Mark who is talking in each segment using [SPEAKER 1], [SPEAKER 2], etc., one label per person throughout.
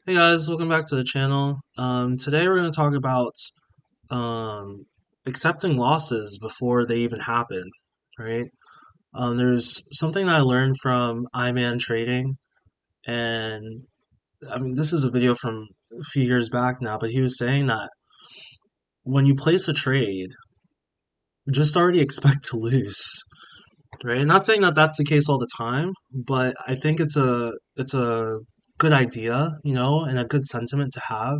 [SPEAKER 1] Hey guys, welcome back to the channel. Today we're going to talk about um, accepting losses before they even happen, right? There's something that I learned from iMan Trading, and I mean, this is a video from a few years back now, but he was saying that when you place a trade, just already expect to lose, right? Not saying that that's the case all the time, but I think it's a good idea, and a good sentiment to have,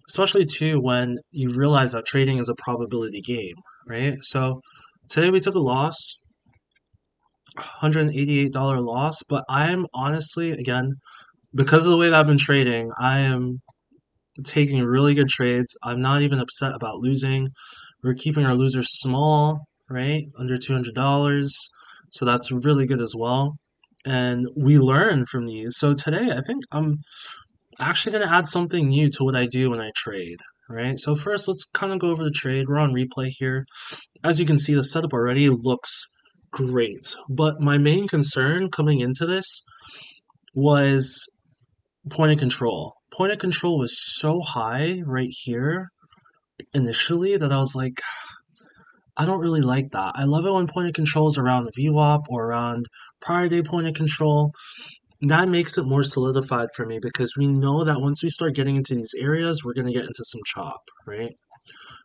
[SPEAKER 1] especially too when you realize that trading is a probability game, right? So today we took a loss, $188 loss, but I'm honestly, again, because of the way that I've been trading, I am taking really good trades. I'm not even upset about losing. We're keeping our losers small, right? Under $200. So that's really good as well. And we learn from these. So today, I think I'm actually going to add something new to what I do when I trade, right? So first, let's kind of go over the trade. We're on replay here. As you can see, the setup already looks great. But my main concern coming into this was point of control. Point of control was so high right here initially that I was like, I don't really like that. I love it when point of control is around VWAP or around prior day point of control. That makes it more solidified for me because we know that once we start getting into these areas, we're going to get into some chop, right?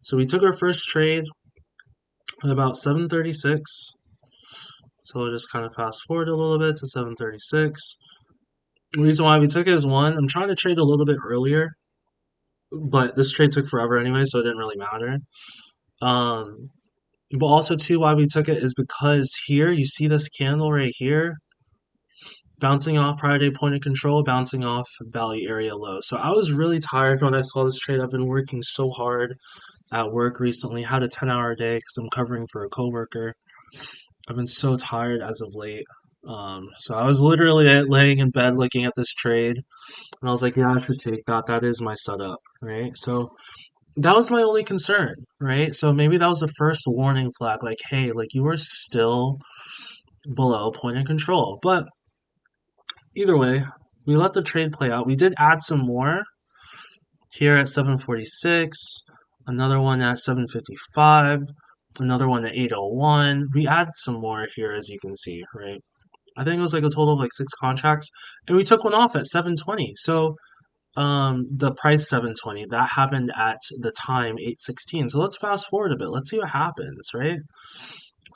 [SPEAKER 1] So we took our first trade at about 7:36. So we'll just kind of fast forward a little bit to 7:36. The reason why we took it is one, I'm trying to trade a little bit earlier, but this trade took forever anyway, so it didn't really matter. Um, but also too, why we took it is because here you see this candle right here bouncing off prior day point of control, bouncing off value area low. So I was really tired when I saw this trade. I've been working so hard at work recently, had a 10-hour day because I'm covering for a coworker. I've been so tired as of late. So I was literally laying in bed looking at this trade, and I was like, yeah, I should take that. That is my setup, right? So that was my only concern, right? So maybe that was the first warning flag, like, hey, like you are still below point of control. But either way, we let the trade play out. We did add some more here at 7:46, another one at 7:55, another one at 8:01. We added some more here, as you can see, right? I think it was like a total of like 6 contracts, and we took one off at 7:20. So the price 7:20 that happened at the time 8:16. So let's fast forward a bit. Let's see what happens, right?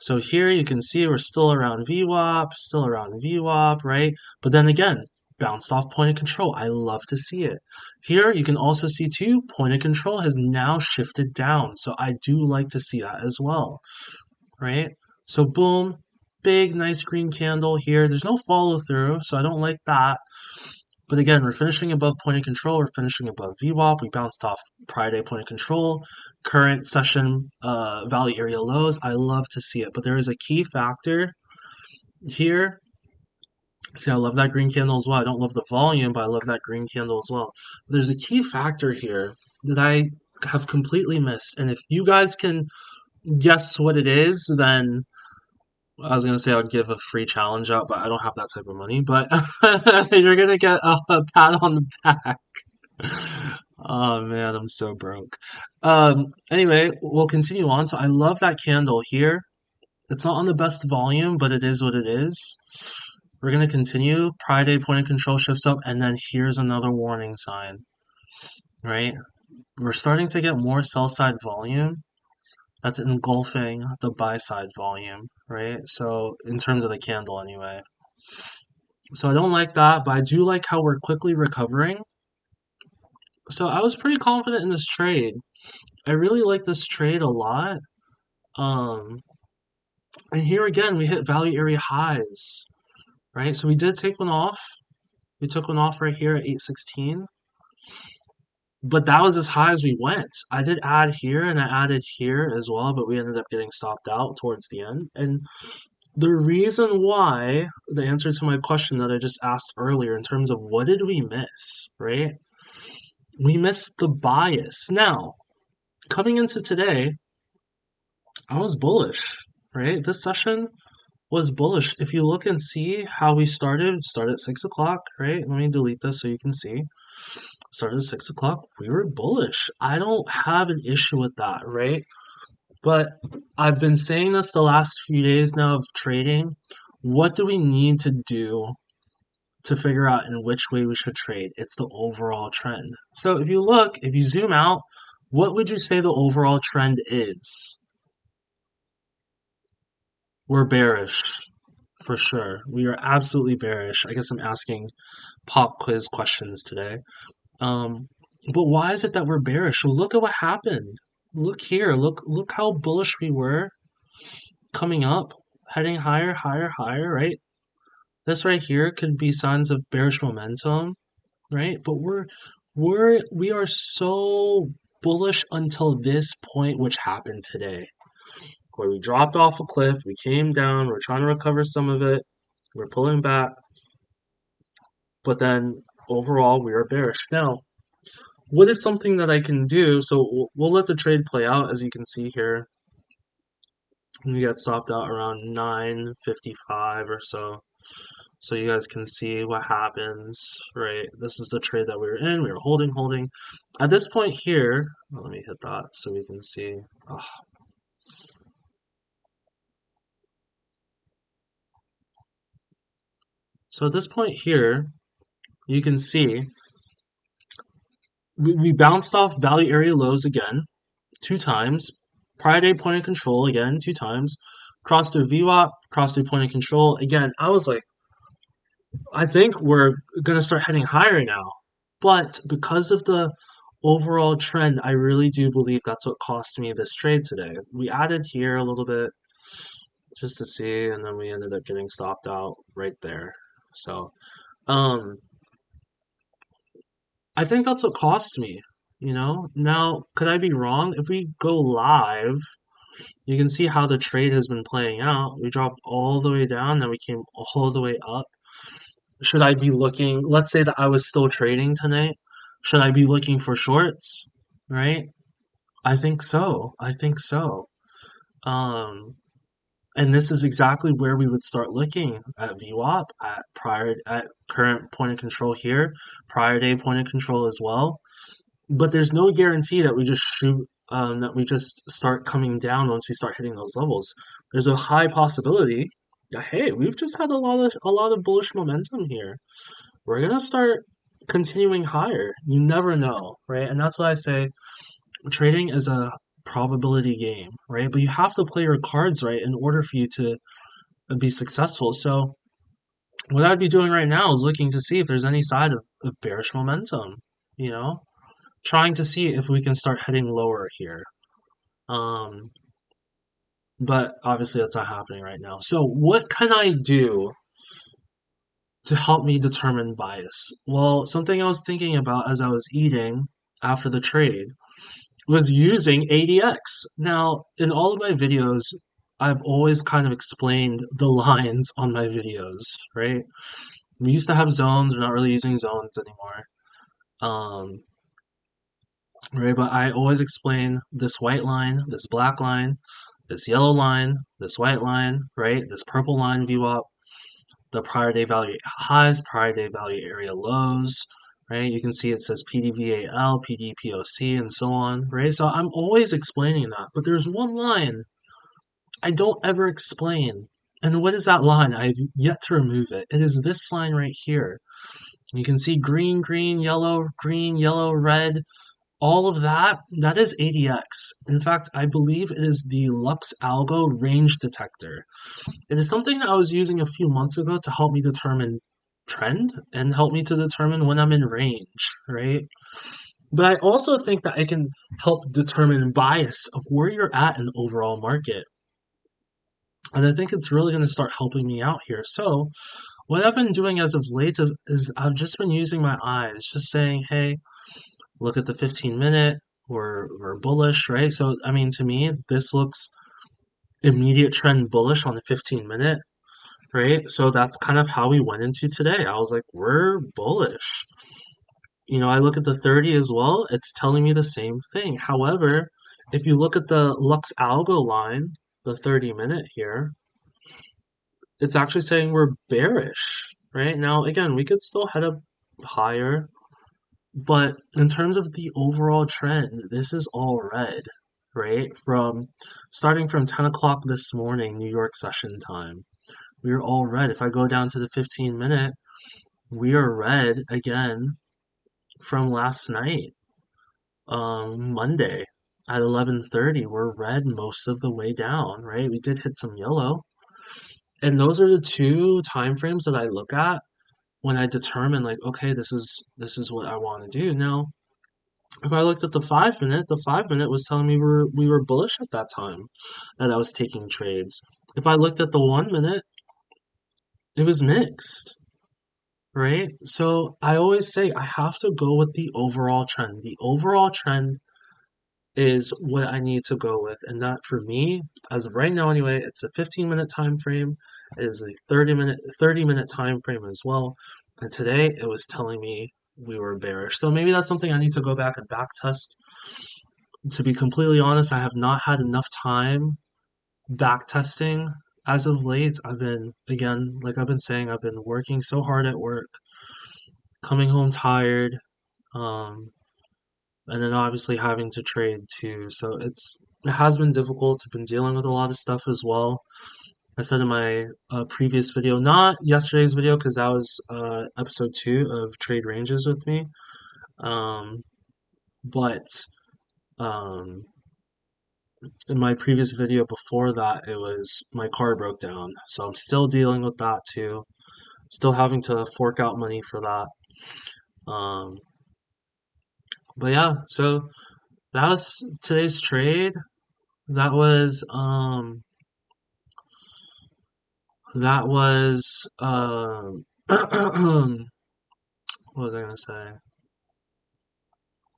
[SPEAKER 1] So here you can see we're still around VWAP, still around VWAP, right? But then again, bounced off point of control. I love to see it. Here you can also see too, point of control has now shifted down. So I do like to see that as well, right? So boom, big nice green candle here. There's no follow through, so I don't like that. But again, we're finishing above point of control. We're finishing above VWAP. We bounced off prior day point of control. Current session value area lows. I love to see it. But there is a key factor here. See, I love that green candle as well. I don't love the volume, but I love that green candle as well. But there's a key factor here that I have completely missed. And if you guys can guess what it is, then I was gonna say I'd give a free challenge out, but I don't have that type of money. But you're gonna get a pat on the back. Oh man, I'm so broke. Anyway, we'll continue on. So I love that candle here. It's not on the best volume, but it is what it is. We're gonna continue. Pride A point of control shifts up, and then here's another warning sign, right? We're starting to get more sell side volume that's engulfing the buy side volume, right? So in terms of the candle anyway. So I don't like that, but I do like how we're quickly recovering. So I was pretty confident in this trade. I really like this trade a lot. Um, and here again, we hit value area highs, right? So we did take one off. We took one off right here at 816, but that was as high as we went. I did add here and I added here as well, but we ended up getting stopped out towards the end. And the reason why, the answer to my question that I just asked earlier in terms of what did we miss, right? We missed the bias. Now, coming into today, I was bullish, right? This session, was bullish. If you look and see how we started at 6 o'clock, right? Let me delete this so you can see. Started at 6 o'clock, we were bullish. I don't have an issue with that, right? But I've been saying this the last few days now of trading. What do we need to do to figure out in which way we should trade? It's the overall trend. So if you look, if you zoom out, what would you say the overall trend is? We're bearish for sure. We are absolutely bearish. I guess I'm asking pop quiz questions today. Um, but why is it that we're bearish? Look at what happened. Look here. Look how bullish we were coming up, heading higher, higher, higher, right? This right here could be signs of bearish momentum, right? But we are so bullish until this point, which happened today, where we dropped off a cliff, we came down, we're trying to recover some of it, we're pulling back, but then overall we are bearish. Now, what is something that I can do? So we'll let the trade play out, as you can see here. We got stopped out around 9:55 or so. So you guys can see what happens, right? This is the trade that we were in. We were holding, holding. At this point here, let me hit that so we can see. Oh. So at this point here, you can see we bounced off value area lows again, 2 times. Prior day point of control again, 2 times. Crossed through VWAP, crossed through point of control. Again, I was like, I think we're gonna start heading higher now. But because of the overall trend, I really do believe that's what cost me this trade today. We added here a little bit just to see, and then we ended up getting stopped out right there. So, um, I think that's what cost me, you know? Now, could I be wrong? If we go live, you can see how the trade has been playing out. We dropped all the way down, then we came all the way up. Should I be looking, let's say that I was still trading tonight, should I be looking for shorts, right? I think so. I think so. Um, and this is exactly where we would start looking at VWAP at current point of control here, prior day point of control as well. But there's no guarantee that we just that we just start coming down once we start hitting those levels. There's a high possibility that, hey, we've just had a lot of bullish momentum here. We're gonna start continuing higher. You never know, right? And that's why I say trading is a probability game, right? But you have to play your cards right in order for you to be successful. So what I'd be doing right now is looking to see if there's any side of bearish momentum, you know, trying to see if we can start heading lower here. Um, but obviously that's not happening right now. So what can I do to help me determine bias? Well, something I was thinking about as I was eating after the trade was using ADX. Now, in all of my videos, I've always kind of explained the lines on my videos, right? We used to have zones, we're not really using zones anymore. Um, right, but I always explain this white line, this black line, this yellow line, this white line, right? This purple line VWAP, the prior day value highs, prior day value area lows, right? You can see it says PDVAL, PDPOC, and so on, right? So I'm always explaining that, but there's one line I don't ever explain. And what is that line? I've yet to remove it. It is this line right here. You can see green, green, yellow, red. All of that, that is ADX. In fact, I believe it is the Lux Algo range detector. It is something that I was using a few months ago to help me determine trend and help me to determine when I'm in range, right? But I also think that it can help determine bias of where you're at in the overall market. And I think it's really going to start helping me out here. So, what I've been doing as of late is I've just been using my eyes, just saying, hey, look at the 15-minute, we're bullish, right? So, I mean, to me, this looks immediate trend bullish on the 15-minute, right? So that's kind of how we went into today. I was like, we're bullish. I look at the 30 as well, it's telling me the same thing. However, if you look at the Lux Algo line, the 30-minute here, it's actually saying we're bearish, right? Now, again, we could still head up higher, but in terms of the overall trend, this is all red, right? From starting from 10 o'clock this morning, New York session time, we are all red. If I go down to the 15 minute, we are red again from last night, Monday at 11:30. We're red most of the way down, right? We did hit some yellow. And those are the two time frames that I look at when I determine like, okay, this is what I want to do. Now, if I looked at the 5 minute was telling me we were bullish at that time that I was taking trades. If I looked at the 1 minute, it was mixed, right? So I always say I have to go with the overall trend. The overall trend is what I need to go with. And that for me, as of right now anyway, it's a 15-minute time frame. It is a 30-minute time frame as well. And today it was telling me we were bearish. So maybe that's something I need to go back and back test. To be completely honest, I have not had enough time back testing as of late. I've been, again, like I've been saying, I've been working so hard at work, coming home tired, um, and then obviously having to trade too. So it has been difficult. I've been dealing with a lot of stuff as well. I said in my previous video, not yesterday's video, because that was episode 2 of Trade Ranges with me. Um, but um, in my previous video before that, it was my car broke down. So I'm still dealing with that too. Still having to fork out money for that. Um, but yeah, so that was today's trade. That was that was what was I gonna say?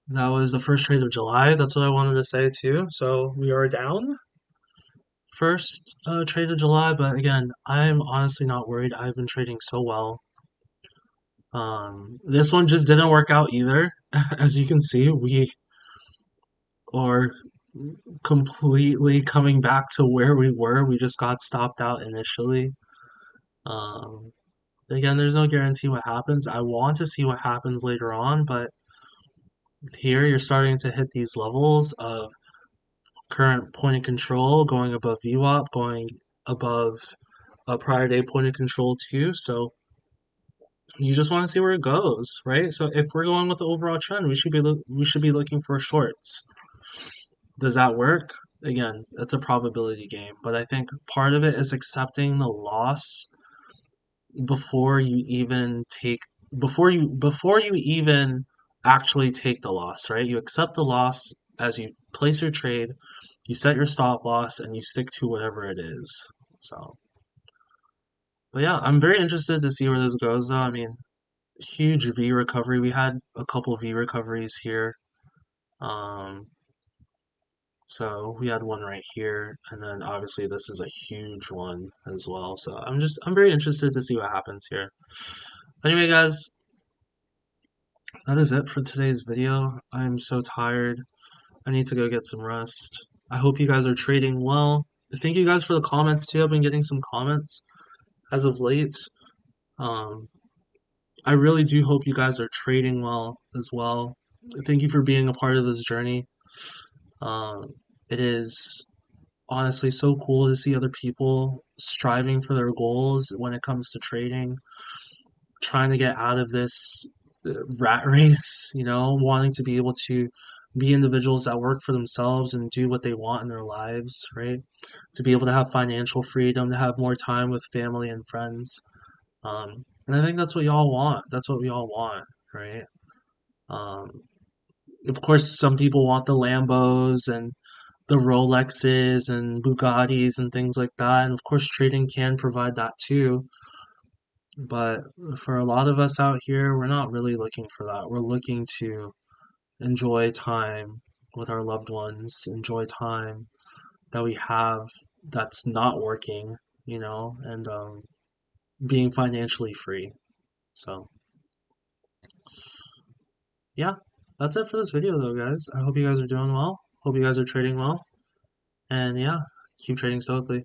[SPEAKER 1] That was the first trade of July. That's what I wanted to say too. So we are down first trade of July, but again, I'm honestly not worried. I've been trading so well. This one just didn't work out either. As you can see, we are completely coming back to where we were. We just got stopped out initially. Um, Again, there's no guarantee what happens. I want to see what happens later on, but here you're starting to hit these levels of current point of control, going above VWAP, going above a prior day point of control too. So you just want to see where it goes, right? So if we're going with the overall trend, we should be looking for shorts. Does that work? Again, it's a probability game, but I think part of it is accepting the loss before you even take before you even actually take the loss, right? You accept the loss as you place your trade, you set your stop loss, and you stick to whatever it is. So, but yeah, I'm very interested to see where this goes though. I mean, huge V recovery. We had a couple V recoveries here. Um, so we had one right here, and then obviously this is a huge one as well. So I'm very interested to see what happens here. Anyway, guys, that is it for today's video. I'm so tired. I need to go get some rest. I hope you guys are trading well. Thank you guys for the comments too. I've been getting some comments as of late. Um, I really do hope you guys are trading well as well. Thank you for being a part of this journey. It is honestly so cool to see other people striving for their goals when it comes to trading, trying to get out of this rat race, wanting to be able to be individuals that work for themselves and do what they want in their lives, right? To be able to have financial freedom, to have more time with family and friends. And I think that's what y'all want. That's what we all want, right? Um, of course, some people want the Lambos and the Rolexes and Bugattis and things like that. And of course, trading can provide that too. But for a lot of us out here, we're not really looking for that. We're looking to enjoy time with our loved ones, enjoy time that we have that's not working, and being financially free. So, yeah, that's it for this video, though, guys. I hope you guys are doing well. Hope you guys are trading well. And yeah, keep trading stoically.